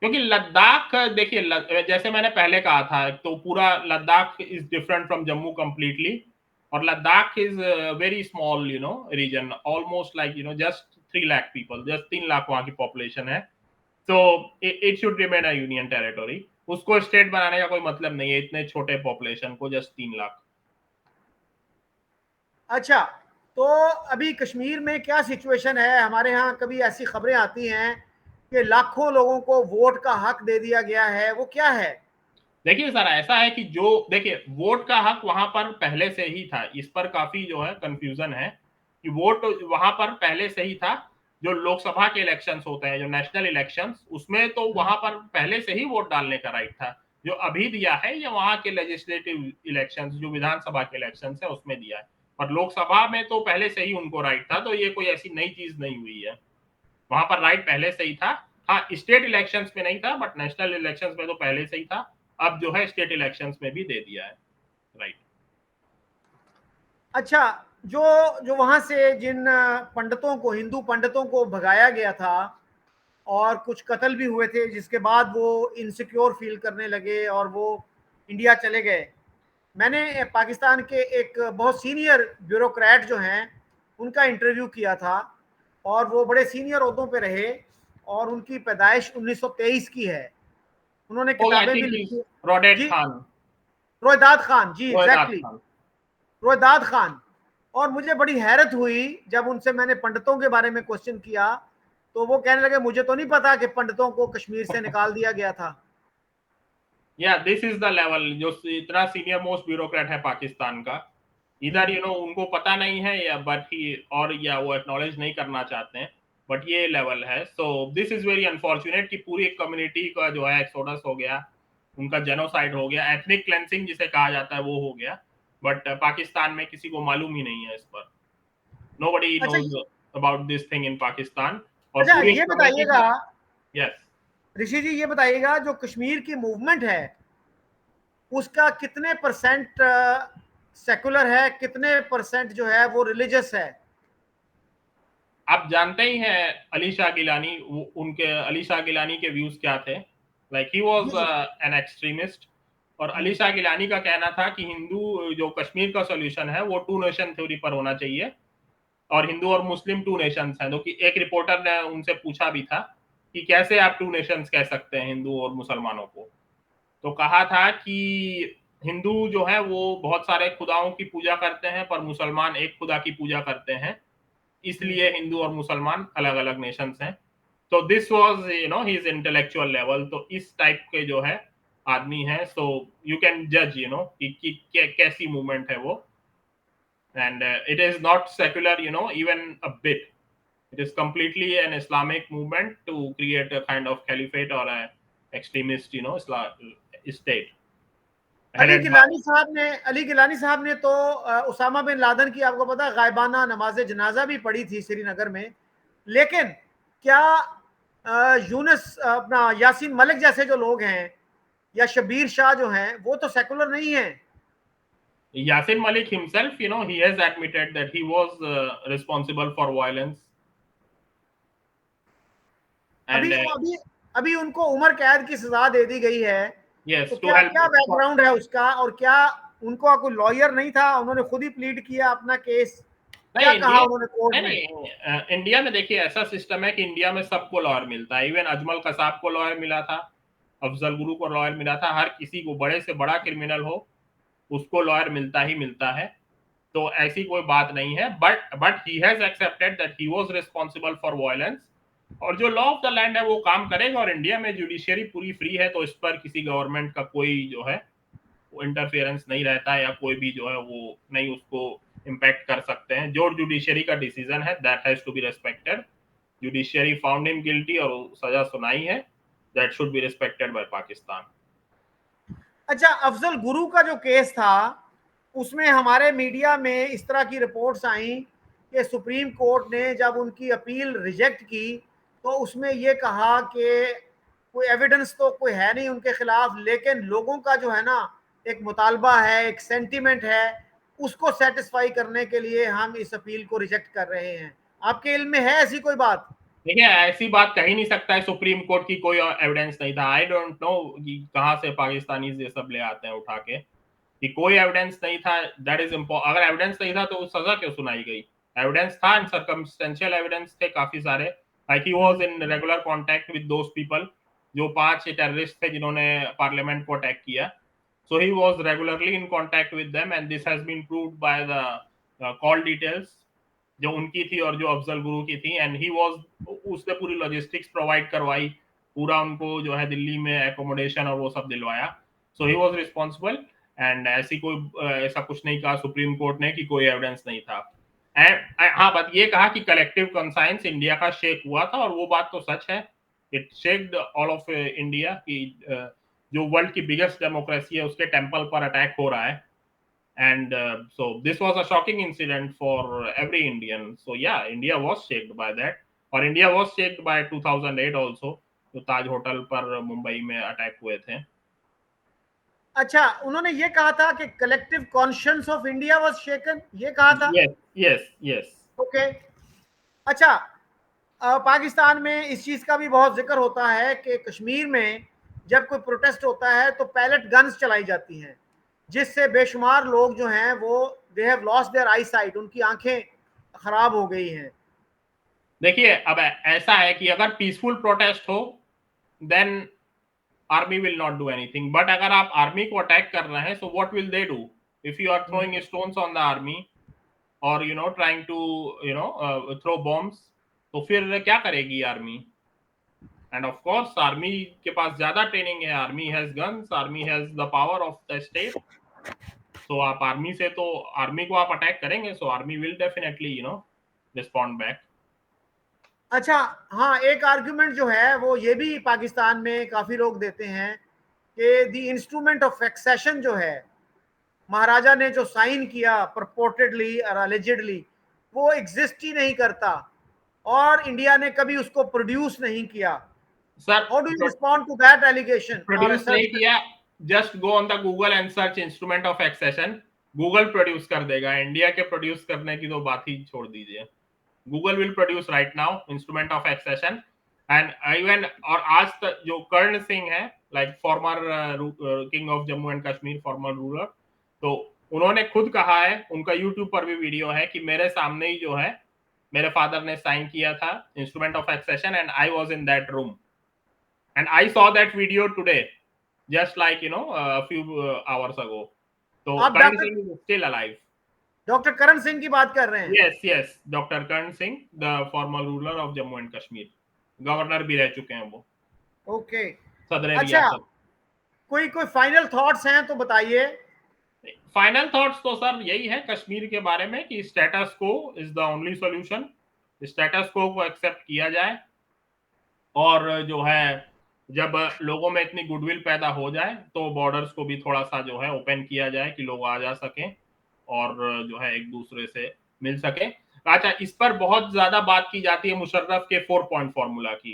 क्योंकि लद्दाख देखिए, जैसे मैंने पहले कहा था, तो पूरा Ladakh is different from Jammu completely, और Ladakh is very small region, almost like just 3 lakh people, just 3 lakh वहां की पॉपुलेशन है। तो it should remain a union territory. उसको स्टेट बनाने का कोई मतलब नहीं है इतने छोटे पॉपुलेशन को, जस्ट 3 लाख। अच्छा, तो अभी कश्मीर में क्या सिचुएशन है? हमारे यहाँ कभी ऐसी खबरें आती हैं कि लाखों लोगों को वोट का हक दे दिया गया है, वो क्या है? देखिए सर, ऐसा है कि जो देखिए वोट का हक वहां पर पहले से ही था, इस पर काफी जो है कंफ्यूजन है कि वोट वहां पर पहले से ही था। जो लोकसभा के इलेक्शंस होते हैं, जो नेशनल इलेक्शंस, उसमें तो वहां पर पहले से ही वोट डालने का राइट था। जो अभी दिया है ये वहां के लेजिस्लेटिव इलेक्शंस, जो विधानसभा के इलेक्शंस है उसमें दिया है, पर लोकसभा में तो पहले से ही उनको राइट था। तो ये कोई ऐसी नई चीज नहीं हुई है, वहां पर राइट पहले से ही था। हाँ, स्टेट इलेक्शंस में नहीं था, बट नेशनल इलेक्शंस में तो पहले से ही था। अब जो है स्टेट इलेक्शंस में भी दे दिया है राइट। अच्छा, जो जो वहां से जिन पंडितों को, हिंदू पंडितों को भगाया गया था और कुछ कत्ल भी हुए थे, जिसके बाद वो इनसिक्योर फील करने लगे और वो इंडिया चले गए, मैंने पाकिस्तान के एक बहुत सीनियर ब्यूरोक्रेट जो हैं उनका इंटरव्यू किया था, और वो बड़े सीनियर ओहदों पे रहे, और उनकी पैदाइश 1923 की है। उन्होंने ओ आई किताबें भी थिंक लिखी। रोडेट जी, खान। रोहिदाद खान, जी रोहिदाद एग्जैक्टली, खान। रोहिदाद खान। और मुझे बड़ी हैरत हुई जब उनसे मैंने पंडितों के बारे में क्वेश्चन किया, तो वो कहने लगे मुझे तो नहीं पता कि पंडितों को कश्मीर से निकाल दिया गया था। या दिस इज द लेवल, जो इतना सीनियर मोस्ट ब्यूरोक्रेट है पाकिस्तान का, इधर उनको पता नहीं है, या बट ही, और या वो एक्नॉलेज नहीं करना चाहते हैं, बट ये लेवल है। So this is very unfortunate कि पूरी कम्युनिटी का जो है एक्सोडस हो गया, उनका जेनोसाइड हो गया, एथनिक क्लेंसिंग जिसे कहा जाता है वो हो गया। बट पाकिस्तान में किसी को मालूम ही नहीं है इस पर, नोबडी अच्छा knows about this thing in Pakistan. और अच्छा, पूरी ये कम्युनिटी बताइएगा का। यस। ऋषि जी, ये बताइएगा, जो कश्मीर की मूवमेंट है उसका कितने परसेंट सेकुलर है, कितने परसेंट जो है वो रिलीजियस है? आप जानते ही हैं अली शाह गिलानी, उनके अली शाह गिलानी के व्यूज क्या थे, लाइक ही वाज जी। An extremist. और अली शाह गिलानी का कहना था कि हिंदू जो कश्मीर का सॉल्यूशन है वो 2 नेशन थ्योरी पर होना चाहिए, और हिंदू और मुस्लिम 2 नेशंस हैं। तो कि एक रिपोर्टर ने उनसे पूछा भी था कि कैसे आप 2 नेशंस कह सकते हैं हिंदू और मुसलमानों को। तो कहा था कि हिंदू जो है वो बहुत सारे खुदाओं की पूजा करते हैं, पर मुसलमान एक खुदा की पूजा करते हैं, इसलिए हिंदू और मुसलमान अलग अलग नेशंस हैं। तो this was his intellectual level. तो इस टाइप के जो है आदमी है, सो यू कैन जज कि कैसी मूवमेंट है वो। And it is not secular even a bit, it is completely an Islamic movement to create a kind of caliphate or a extremist state headed by। Ali Gilani साहब ने तो उसामा बिन लादेन की, आपको पता है, गायबाना नमाज जनाजा भी पढ़ी थी श्रीनगर में। लेकिन क्या यूनुस, अपना यासीन मलिक जैसे जो लोग हैं, या शबीर शाह जो हैं, वो तो सेकुलर नहीं है? Yasin Malik himself, he has admitted that he was responsible for violence and अभी अभी अभी उनको उम्र कैद की सजा दे दी गई है। तो yes, to क्या help। क्या बैकग्राउंड है उसका, और क्या उनको कोई लॉयर नहीं था, उन्होंने खुद ही प्लीड किया अपना केस? क्या नहीं कहा इंडिया, उन्होंने कोर्ट नहीं में? नहीं, इंडिया में देखिए ऐसा सिस्टम है कि इंडिया में सबको लॉयर मिलता है। इवन अजमल कसाब को लॉयर मिला था, अफजल गुरु को लॉयर मिला था, हर किसी को, बड़े से बड़ा क्रिमिनल हो उसको लॉयर मिलता ही मिलता है। तो ऐसी कोई बात नहीं है, but he has accepted that he was responsible for violence, और जो लॉ ऑफ द लैंड है वो काम करेगा, और इंडिया में जुडिशियरी पूरी फ्री है, तो इस पर किसी गवर्नमेंट का कोई जो है वो इंटरफेरेंस नहीं रहता है, या कोई भी जो है वो नहीं उसको इम्पैक्ट कर सकते हैं। जो जुडिशियरी का डिसीजन है that has to be respected. Judiciary found him guilty और सजा सुनाई है, that should be respected by Pakistan. अच्छा, अफजल गुरु का जो केस था उसमें हमारे मीडिया में इस तरह की रिपोर्ट्स आई कि सुप्रीम कोर्ट ने जब उनकी अपील रिजेक्ट की तो उसमें ये कहा कि कोई एविडेंस तो कोई है नहीं उनके खिलाफ, लेकिन लोगों का जो है ना एक मुतालबा है, एक सेंटीमेंट है, उसको सेटिस्फाई करने के लिए हम इस अपील को रिजेक्ट कर रहे हैं। आपके इल्म में है ऐसी कोई बात? देखिए, ऐसी बात कह ही नहीं सकता है, सुप्रीम कोर्ट की कोई एविडेंस नहीं था। आई डोंट नो कि कहाँ से पाकिस्तानी ये सब ले आते हैं उठा के, कि कोई एविडेंस नहीं था। That is important. अगर एविडेंस नहीं था तो सजा क्यों सुनाई गई? एविडेंस था, सर्कमस्टेंशियल एविडेंस थे काफी सारे। Like he was in regular contact with those people, जो 5 टेररिस्ट थे जिन्होंने पार्लियामेंट को अटैक किया। So he was regularly in contact with them, and this has been proved by the call details जो उनकी थी और जो अफजल गुरु की थी। एंड ही वाज, उसने पूरी लॉजिस्टिक्स प्रोवाइड करवाई, पूरा उनको जो है दिल्ली में एकोमोडेशन और वो सब दिलवाया। सो ही वाज रिस्पांसिबल, एंड ऐसी कोई ऐसा कुछ नहीं कहा सुप्रीम कोर्ट ने कि कोई एविडेंस नहीं था। एंड हाँ, बात ये कहा कि कलेक्टिव कॉन्साइंस इंडिया का शेक हुआ था, और वो बात तो सच है। It shaked all of India, कि जो वर्ल्ड की बिगेस्ट डेमोक्रेसी है उसके टेम्पल पर अटैक हो रहा है। And so this was a shocking incident for every Indian. So yeah, India was shaked by that, और India was shaked by 2008 also, जो ताज होटल पर मुंबई में अटैक हुए थे। अच्छा, उन्होंने ये कहा था कि collective conscience of India was shaken, ये कहा था? Yes yes yes. ओके। अच्छा, पाकिस्तान में इस चीज का भी बहुत जिक्र होता है कि कश्मीर में जब कोई प्रोटेस्ट होता है तो पैलेट गन्स चलाई जाती हैं, जिससे बेशुमार लोग जो हैं वो they have lost their eyesight, उनकी आंखें खराब हो गई हैं। देखिए, अब ऐसा है कि अगर पीसफुल प्रोटेस्ट हो then army will not do anything, but अगर आप आर्मी को अटैक कर रहे हैं, so what will they do? If you are throwing stones on the army, और ट्राइंग टू थ्रो बॉम्ब्स, तो फिर क्या करेगी army? And of course army के पास ज्यादा ट्रेनिंग है, army has guns, army has the power of the state. So आप आर्मी से, तो आर्मी को आप अटैक करेंगे, so army will definitely respond back. अच्छा, हाँ, एक आर्ग्यूमेंट जो है वो ये भी पाकिस्तान में काफी लोग देते हैं कि द इंस्ट्रूमेंट ऑफ एक्सेशन जो है, महाराजा ने जो साइन किया परपोर्टेडली और अलेजेडली, वो एग्जिस्ट ही नहीं करता और इंडिया ने कभी उसको प्रोड्यूस नहीं किया। Sir, how do you respond to that allegation और प्रोड्यूस नहीं किया? Just go on the Google and search instrument of accession, Google produce कर देगा। इंडिया के प्रोड्यूस करने की तो बात ही छोड़ दीजिए। Google will produce right now instrument of accession. And even, और आज तक जो कर्ण सिंह है, like former king of Jammu and Kashmir, former ruler, तो उन्होंने खुद कहा है, उनका यूट्यूब पर भी वीडियो है, कि मेरे सामने ही जो है मेरे फादर ने साइन किया था instrument of accession, and I was in that room, and I saw that video today, just like a few hours ago. So आप Karan Singh is still alive. Doctor Karan Singh की बात कर रहे हैं? Yes, yes, Dr. Karan Singh, the former ruler of Jammu and Kashmir, governor भी रह चुके हैं वो, ओके। सदर अच्छा, रियासत। कोई कोई फाइनल थॉट्स हैं तो बताइए। फाइनल थॉट्स तो सर यही है कश्मीर के बारे में, कि status quo is the only solution. Status को एक्सेप्ट किया जाए, और जो है जब लोगों में इतनी गुडविल पैदा हो जाए तो बॉर्डर्स को भी थोड़ा सा जो है ओपन किया जाए, कि लोग आ जा सकें और जो है एक दूसरे से मिल सके। अच्छा, इस पर बहुत ज्यादा बात की जाती है मुशर्रफ के 4 पॉइंट फॉर्मूला की,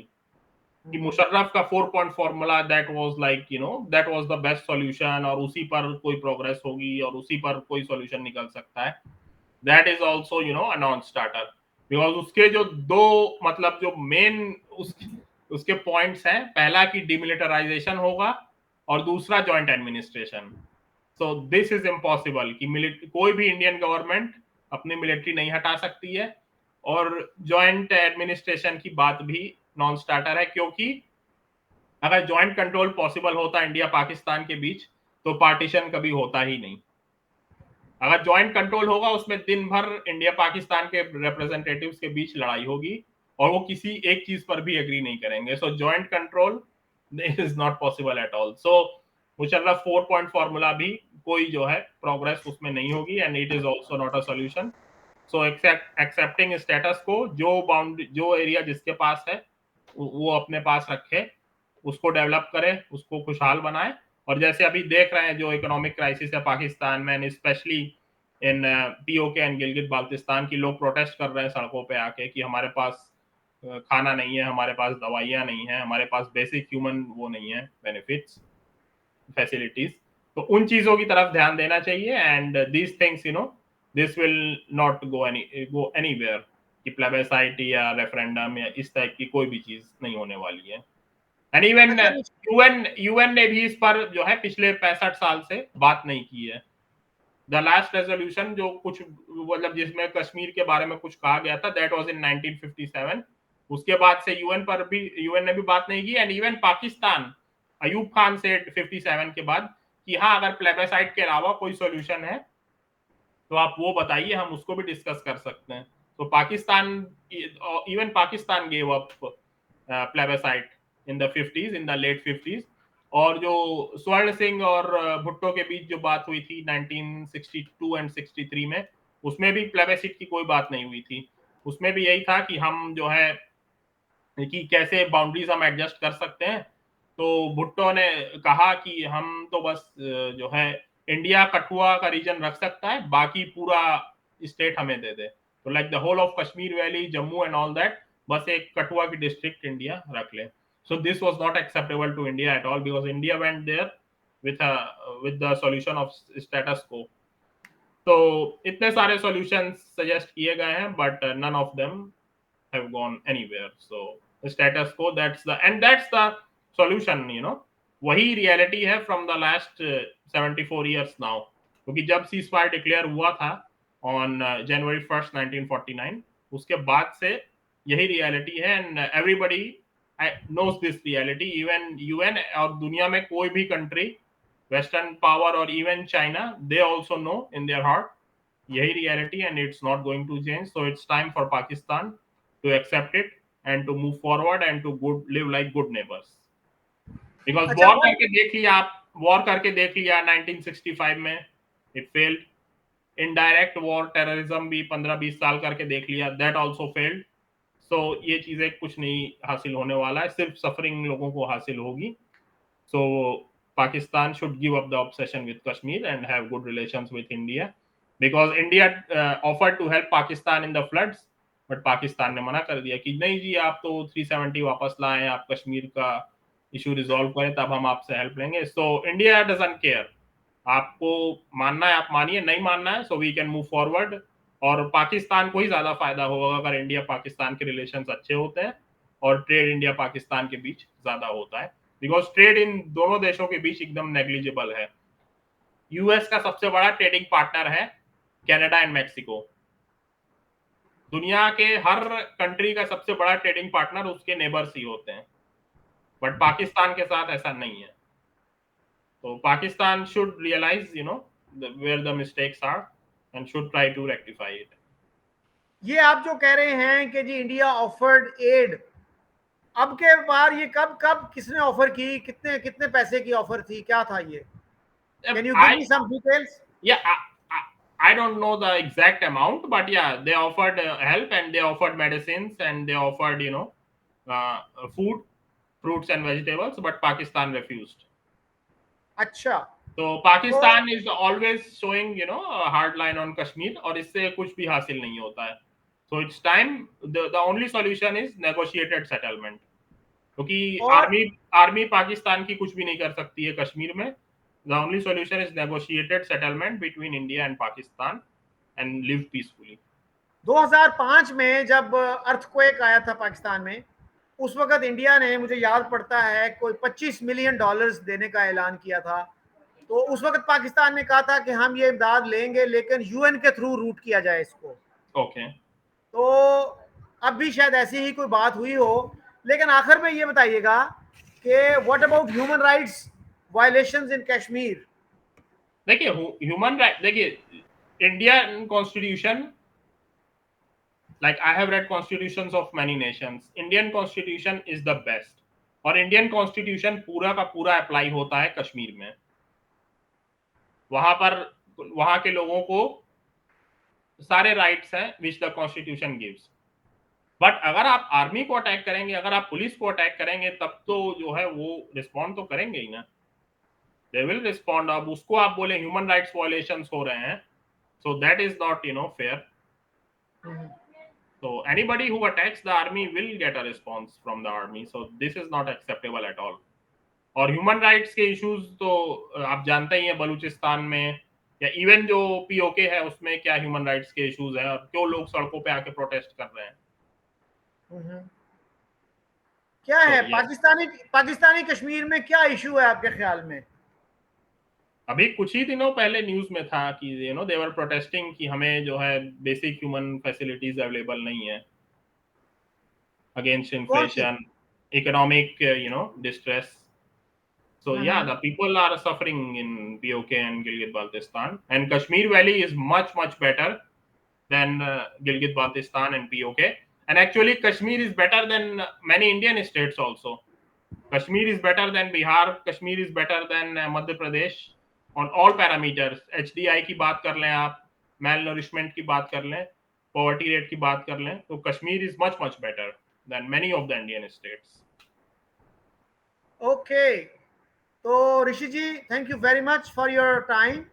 कि मुशर्रफ का 4 point formula that was like that was the best solution, और उसी पर कोई प्रोग्रेस होगी और उसी पर कोई सॉल्यूशन निकल सकता है। That is also a non starter, because उसके जो दो, मतलब जो मेन उसके पॉइंट्स हैं, पहला कि डिमिलिटराइजेशन होगा, और दूसरा joint administration. So this is impossible, कि कोई भी इंडियन गवर्नमेंट अपनी मिलिट्री नहीं हटा सकती है, और जॉइंट एडमिनिस्ट्रेशन की बात भी नॉन स्टार्टर है, क्योंकि अगर जॉइंट कंट्रोल पॉसिबल होता इंडिया पाकिस्तान के बीच, तो पार्टीशन कभी होता ही नहीं। अगर ज्वाइंट कंट्रोल होगा उसमें दिन भर इंडिया पाकिस्तान के रिप्रेजेंटेटिव्स के बीच लड़ाई होगी और वो किसी एक चीज पर भी एग्री नहीं करेंगे. So joint control is not possible at all. So Musharraf 4 point formula भी कोई जो है प्रोग्रेस उसमें नहीं होगी and it is also not a solution. So accepting status quo, जो बाउंड्री, जो एरिया जिसके पास है वो अपने पास रखे, उसको डेवलप करे, उसको खुशहाल बनाए. और जैसे अभी देख रहे हैं जो इकोनॉमिक क्राइसिस है पाकिस्तान में, specially in PoK and Gilgit Baltistan की, लोग प्रोटेस्ट कर रहे हैं सड़कों पे आके कि हमारे पास खाना नहीं है, हमारे पास दवाइयाँ नहीं है, हमारे पास बेसिक ह्यूमन वो नहीं है, बेनिफिट्स, फैसिलिटीज. तो उन चीजों की तरफ ध्यान देना चाहिए. And these things this will not go anywhere कि प्लेबेसाइट या रेफरेंडम या इस टाइप की कोई भी चीज नहीं होने वाली है. एंड इवन अच्छा, यूएन ने भी इस पर जो है पिछले 65 साल से बात नहीं की है. द लास्ट रेजोल्यूशन जो कुछ मतलब जिसमें कश्मीर के बारे में कुछ कहा गया था, दैट वाज इन 1957. उसके बाद से यूएन ने भी बात नहीं की. एंड इवन पाकिस्तान, अयूब खान से 57 के बाद कि हाँ, अगर प्लेबेसाइट के अलावा कोई सोल्यूशन है तो आप वो बताइए, हम उसको भी डिस्कस कर सकते हैं. तो Pakistan, even Pakistan gave up plebiscite in the 50s, in the late 50s. और जो स्वर्ण सिंह और भुट्टो के बीच जो बात हुई थी 1962 एंड 63 में, उसमें भी प्लेबेसिट की कोई बात नहीं हुई थी. उसमें भी यही था कि हम जो है कि कैसे बाउंड्रीज हम एडजस्ट कर सकते हैं. तो भुट्टो ने कहा कि हम तो बस जो है इंडिया कठुआ का रीजन रख सकता है, बाकी पूरा स्टेट हमें दे दे. तो like the whole of Kashmir valley, Jammu and all that, बस एक कठुआ की डिस्ट्रिक्ट इंडिया रख ले. So this was not acceptable to India at all, because India went there with the solution of status quo. तो इतने सारे सॉल्यूशंस सजेस्ट किए गए हैं, but none of them have gone anywhere. So the status quo, that's the solution. वही reality है from the last 74 years now. क्योंकि जब सीज फायर डिक्लेयर हुआ था ऑन जनवरी 1st 1949, उसके बाद से यही रियलिटी है. And everybody knows this reality. Even UN और दुनिया में कोई भी कंट्री, वेस्टर्न पावर और even China, they also know in their heart यही reality, and it's not going to change. So it's time for Pakistan to accept it and to move forward and to live like good neighbors. Because अच्छा, war करके देख लिया 1965 में, it failed. Indirect war terrorism भी 15-20 साल करके देख लिया, that also failed. So ये चीजें कुछ नहीं हासिल होने वाला है, सिर्फ सफरिंग लोगों को हासिल होगी. So Pakistan should give up the obsession with Kashmir and have good relations with India, because India offered to help Pakistan in the floods, but Pakistan ने मना कर दिया कि नहीं जी, आप तो 370 वापस लाएं, आप कश्मीर का इशू रिजॉल्व करें, तब हम आपसे हेल्प लेंगे. So India doesn't care. आपको मानना है आप मानिए, नहीं मानना है so we can move forward. और पाकिस्तान को ही ज्यादा फायदा होगा अगर इंडिया पाकिस्तान के रिलेशंस अच्छे होते हैं और ट्रेड इंडिया पाकिस्तान के बीच ज्यादा होता है, बिकॉज ट्रेड इन दोनों देशों के बीच एकदम नेग्लिजिबल है. यूएस का सबसे बड़ा ट्रेडिंग पार्टनर है कनाडा एंड मैक्सिको. दुनिया के हर कंट्री का सबसे बड़ा ट्रेडिंग पार्टनर उसके नेबर्स ही होते हैं, बट पाकिस्तान के साथ ऐसा नहीं है. तो Pakistan should realise where the mistakes are and should try to rectify it. ये आप जो कह रहे हैं कि जी इंडिया ऑफर्ड एड, अब के बार ये कब कब किसने ऑफर की, कितने कितने पैसे की ऑफर थी, क्या था ये? Can you give me some details? I don't know the exact amount, but yeah, they offered help, and they offered medicines, and they offered food, fruits and vegetables, but Pakistan refused. अच्छा, तो Pakistan is always showing a hard line on Kashmir, और इससे कुछ भी हासिल नहीं होता है. So it's time, the only solution is negotiated settlement. क्योंकि आर्मी पाकिस्तान की कुछ भी नहीं कर सकती है कश्मीर में. The only solution is negotiated settlement between India and Pakistan and live peacefully. 2005 में जब अर्थक्वेक आया था पाकिस्तान में, उस वक्त इंडिया ने, मुझे याद पड़ता है, कोई $25 मिलियन देने का ऐलान किया था. तो उस वक्त पाकिस्तान ने कहा था कि हम ये इमदाद लेंगे, लेकिन यूएन के थ्रू रूट किया जाए इसको. ओके. तो अब भी शायद ऐसी ही कोई बात हुई हो. लेकिन आखिर में ये बताइएगा कि what about human rights violations in Kashmir? देखिए ह्यूमन राइट, देखिए Indian constitution, like I have read constitutions of many nations, Indian constitution is the best. और इंडियन कॉन्स्टिट्यूशन पूरा का पूरा अप्लाई होता है कश्मीर में. वहां पर वहां के लोगों को सारे राइट्स हैं which the constitution gives. But अगर आप आर्मी को अटैक करेंगे, अगर आप पुलिस को अटैक करेंगे, तब तो जो है वो रिस्पॉन्ड तो करेंगे ही ना. They will respond. अब उसको आप बोले ह्यूमन राइट्स वायलेशंस हो रहे हैं, so that is not fair. So anybody who attacks the army will get a response from the army. So this is not acceptable at all. और human rights के issues तो आप जानते ही हैं, बलूचिस्तान में या इवन जो पीओके है उसमें क्या ह्यूमन राइट्स के इश्यूज हैं और क्यों लोग सड़कों पे आके प्रोटेस्ट कर रहे हैं. क्या है yes. पाकिस्तानी कश्मीर में क्या इशू है आपके ख्याल में? अभी कुछ ही दिनों पहले न्यूज में था कि दे वर प्रोटेस्टिंग कि हमें जो है बेसिक ह्यूमन फैसिलिटीज अवेलेबल नहीं है, against inflation, economic distress. So yeah, the people are suffering in POK and Gilgit-Baltistan, and Kashmir Valley is much better than Gilgit-Baltistan and POK. And actually, Kashmir is better than many Indian states also. Kashmir is better than Bihar. Kashmir is better than Madhya Pradesh on all parameters. HDI की बात कर लें आप, malnourishment की बात कर लें, poverty rate की बात कर लें, तो Kashmir is much better than many of the Indian states. Okay. तो Rishi ji, thank you very much for your time.